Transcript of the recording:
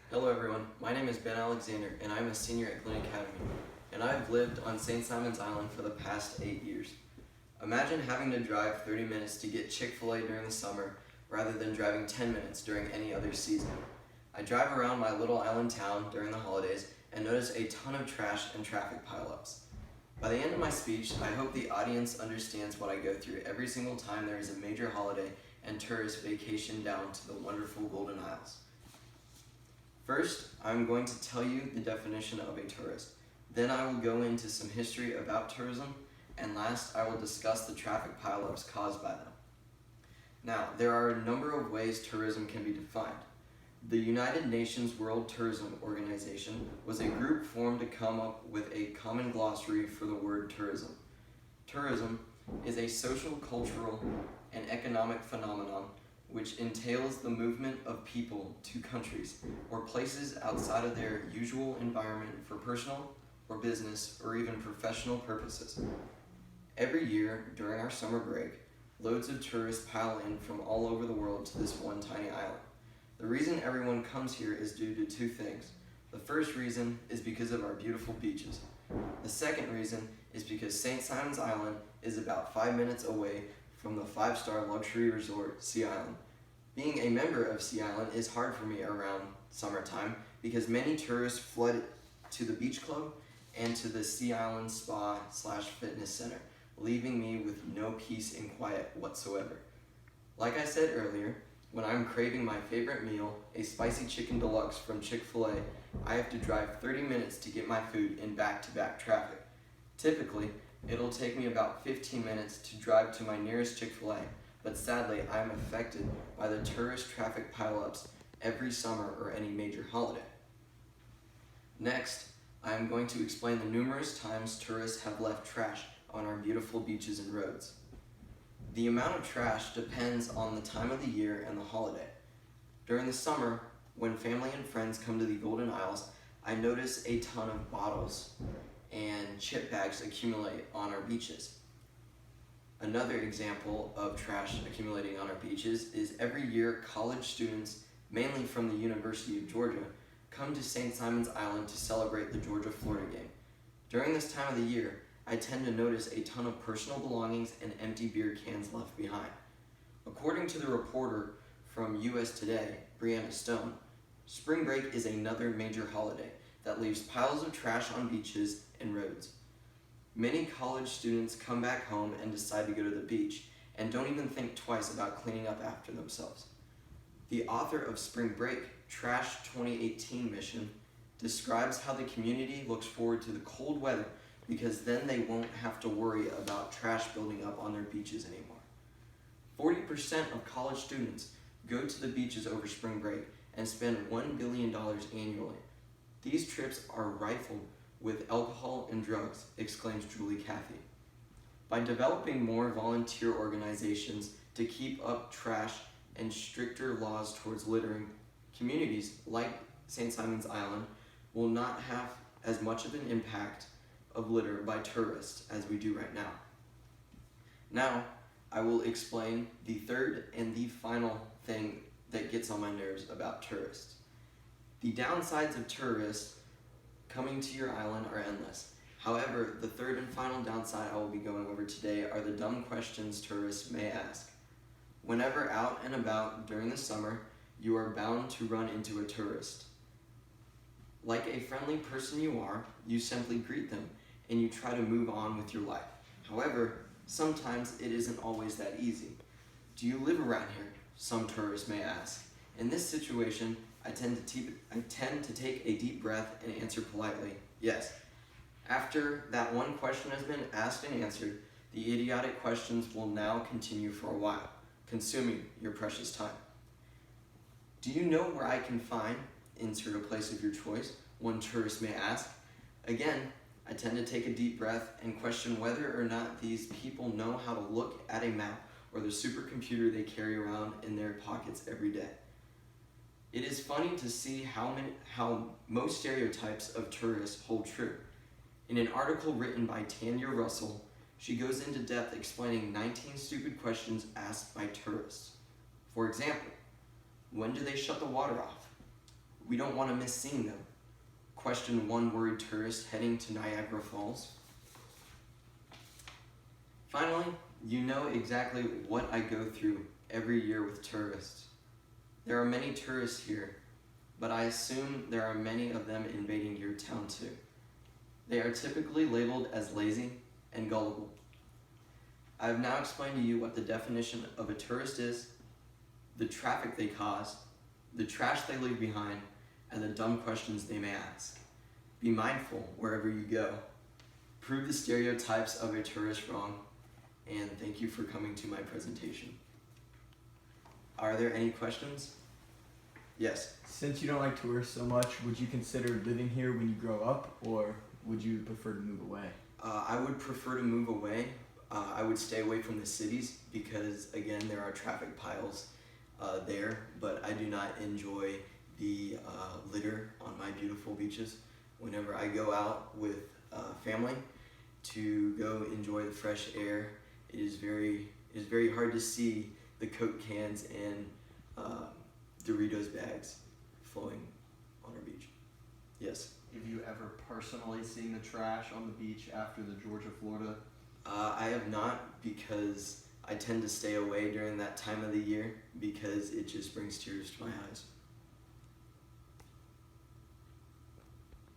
Hello everyone, my name is Ben Alexander and I'm a senior at Glen Academy, and I've lived on St. Simon's Island for the past 8 years. Imagine having to drive 30 minutes to get Chick-fil-A during the summer rather than driving 10 minutes during any other season. I drive around my little island town during the holidays and notice a ton of trash and traffic pileups. By the end of my speech, I hope the audience understands what I go through every single time there is a major holiday and tourists vacation down to the wonderful Golden Isles. First, I'm going to tell you the definition of a tourist. Then I will go into some history about tourism, and last I will discuss the traffic pileups caused by them. Now, there are a number of ways tourism can be defined. The United Nations World Tourism Organization was a group formed to come up with a common glossary for the word tourism. Tourism is a social, cultural, and economic phenomenon which entails the movement of people to countries or places outside of their usual environment for personal or business or even professional purposes. Every year during our summer break, loads of tourists pile in from all over the world to this one tiny island. The reason everyone comes here is due to two things. The first reason is because of our beautiful beaches. The second reason is because St. Simon's Island is about 5 minutes away from the 5-star luxury resort, Sea Island. Being a member of Sea Island is hard for me around summertime because many tourists flood to the beach club and to the Sea Island spa/fitness center, leaving me with no peace and quiet whatsoever. Like I said earlier, when I'm craving my favorite meal, a spicy chicken deluxe from Chick-fil-A, I have to drive 30 minutes to get my food in back-to-back traffic. Typically, it'll take me about 15 minutes to drive to my nearest Chick-fil-A, but sadly I am affected by the tourist traffic pileups every summer or any major holiday. Next, I am going to explain the numerous times tourists have left trash on our beautiful beaches and roads. The amount of trash depends on the time of the year and the holiday. During the summer, when family and friends come to the Golden Isles, I notice a ton of bottles and chip bags accumulate on our beaches. Another example of trash accumulating on our beaches is every year college students, mainly from the University of Georgia, come to St. Simon's Island to celebrate the Georgia-Florida game. During this time of the year, I tend to notice a ton of personal belongings and empty beer cans left behind. According to the reporter from US Today, Brianna Stone, spring break is another major holiday that leaves piles of trash on beaches and roads. Many college students come back home and decide to go to the beach and don't even think twice about cleaning up after themselves. The author of Spring Break, Trash 2018 Mission, describes how the community looks forward to the cold weather because then they won't have to worry about trash building up on their beaches anymore. 40% of college students go to the beaches over spring break and spend $1 billion annually. These trips are rifled with alcohol and drugs, exclaims Julie Cathy. By developing more volunteer organizations to keep up trash and stricter laws towards littering, communities like St. Simon's Island will not have as much of an impact of litter by tourists as we do right now. Now, I will explain the third and the final thing that gets on my nerves about tourists. The downsides of tourists coming to your island are endless. However, the third and final downside I will be going over today are the dumb questions tourists may ask. Whenever out and about during the summer, you are bound to run into a tourist. Like a friendly person you are, you simply greet them and you try to move on with your life. However, sometimes it isn't always that easy. Do you live around here? Some tourists may ask. In this situation, I tend to take a deep breath and answer politely, yes. After that one question has been asked and answered, the idiotic questions will now continue for a while, consuming your precious time. Do you know where I can find, insert a place of your choice, one tourist may ask. Again, I tend to take a deep breath and question whether or not these people know how to look at a map or the supercomputer they carry around in their pockets every day. It is funny to see how most stereotypes of tourists hold true. In an article written by Tanya Russell, she goes into depth explaining 19 stupid questions asked by tourists. For example, when do they shut the water off? We don't want to miss seeing them. Question one worried tourist heading to Niagara Falls. Finally, you know exactly what I go through every year with tourists. There are many tourists here, but I assume there are many of them invading your town too. They are typically labeled as lazy and gullible. I have now explained to you what the definition of a tourist is, the traffic they cause, the trash they leave behind, and the dumb questions they may ask. Be mindful wherever you go. Prove the stereotypes of a tourist wrong, and thank you for coming to my presentation. Are there any questions? Yes. Since you don't like tourists so much, would you consider living here when you grow up, or would you prefer to move away? I would prefer to move away. I would stay away from the cities because, again, there are traffic piles there, but I do not enjoy the litter on my beautiful beaches. Whenever I go out with family to go enjoy the fresh air, it is very hard to see the Coke cans and Doritos bags flowing on our beach. Yes. Have you ever personally seen the trash on the beach after the Georgia, Florida? I have not, because I tend to stay away during that time of the year because it just brings tears to my eyes.